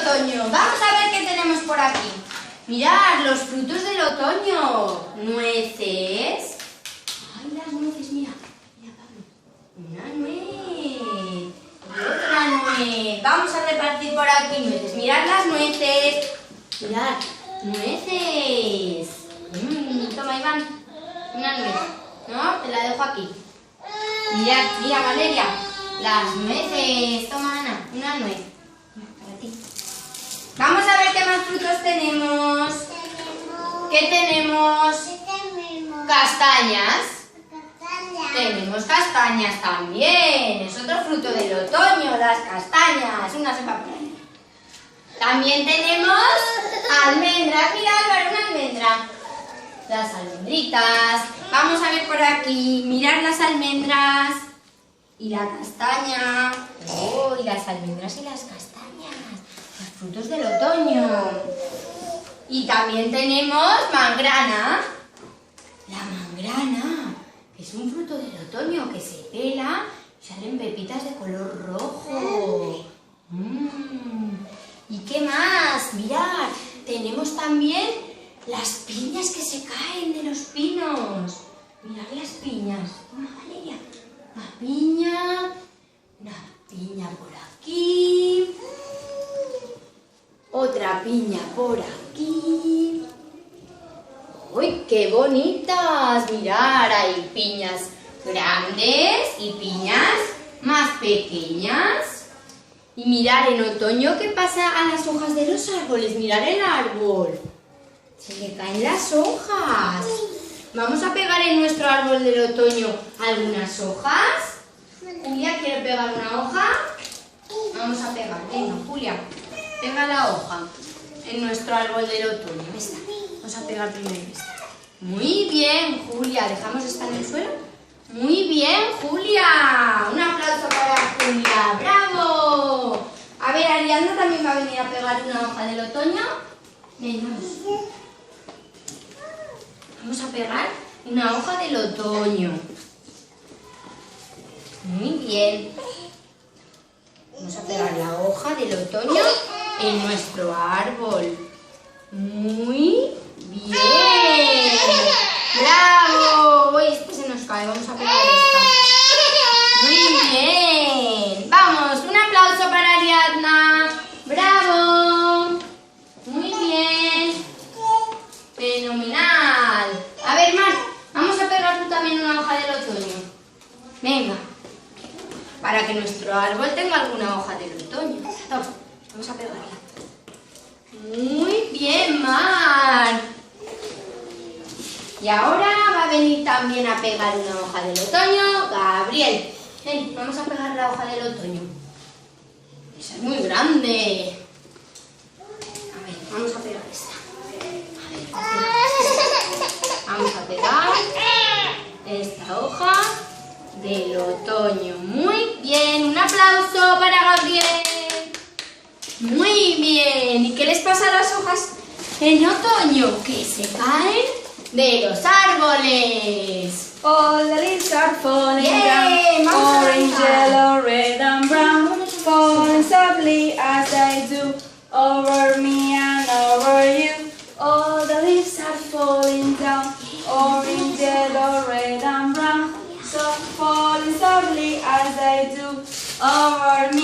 otoño. Vamos a ver qué tenemos por aquí. Mirad, los frutos del otoño. Nueces. Ay, las nueces, mira. Mira, Pablo. Una nuez. Y otra nuez. Vamos a repartir por aquí nueces. Mirad las nueces. Mirad, nueces. Toma, Iván. Una nuez. No, te la dejo aquí. Mirad, mira, Valeria. Las nueces. Toma, Ana, una nuez. Para ti. Vamos a ver qué más frutos tenemos. ¿Qué tenemos? Castañas. Tenemos castañas también. Es otro fruto del otoño, las castañas. Una sopa por ahí. También tenemos almendras. Mira, Álvaro, una almendra. Las almendritas. Vamos a ver por aquí. Mirad las almendras. Y la castaña. Oh, y las almendras y las castañas. Los frutos del otoño. Y también tenemos mangrana. La mangrana, que es un fruto del otoño que se pela y salen pepitas de color rojo. ¿Y qué más? Mirad, tenemos también las piñas que se caen de los pinos. Mirad las piñas. Toma, Valeria. Una piña por aquí. Otra piña por aquí. ¡Uy, qué bonitas! Mirad, hay piñas grandes y piñas más pequeñas. Y mirad, en otoño, ¿qué pasa a las hojas de los árboles? Mirad el árbol. Se le caen las hojas. Vamos a pegar en nuestro árbol del otoño algunas hojas. Julia, ¿quiere pegar una hoja? Vamos a pegar. Venga, Julia, pega la hoja en nuestro árbol del otoño. Esta. Vamos a pegar primero esta. Muy bien, Julia. ¿Dejamos esta en el suelo? Muy bien, Julia. Un aplauso para Julia. ¡Bravo! A ver, Ariadna también va a venir a pegar una hoja del otoño. Ven, vamos. Vamos a pegar una hoja del otoño. Muy bien. Vamos a pegar la hoja del otoño en nuestro árbol. Muy bien. ¡Bravo! Uy, este se nos cae. Vamos a pegar esta. Muy bien. Vamos, un aplauso para Ariadna. ¡Bravo! Muy bien. Fenomenal. A ver, Mar, vamos a pegar tú también una hoja del otoño. Venga. Para que nuestro árbol tenga alguna hoja del otoño. Toma, vamos a pegarla. Muy bien, Mar. Y ahora va a venir también a pegar una hoja del otoño Gabriel. Ven, vamos a pegar la hoja del otoño. Esa es muy grande. A ver, vamos a pegar esta. Vamos a pegar esta hoja del otoño. Muy bien, un aplauso para Gabriel. Muy bien. ¿Y qué les pasa a las hojas en otoño? Que se caen de los árboles. All the leaves are falling down, orange, yellow, red and brown, falling softly as they do, over me and over you. All the leaves are falling down, orange, yellow, red and brown, so falling softly as they do, over me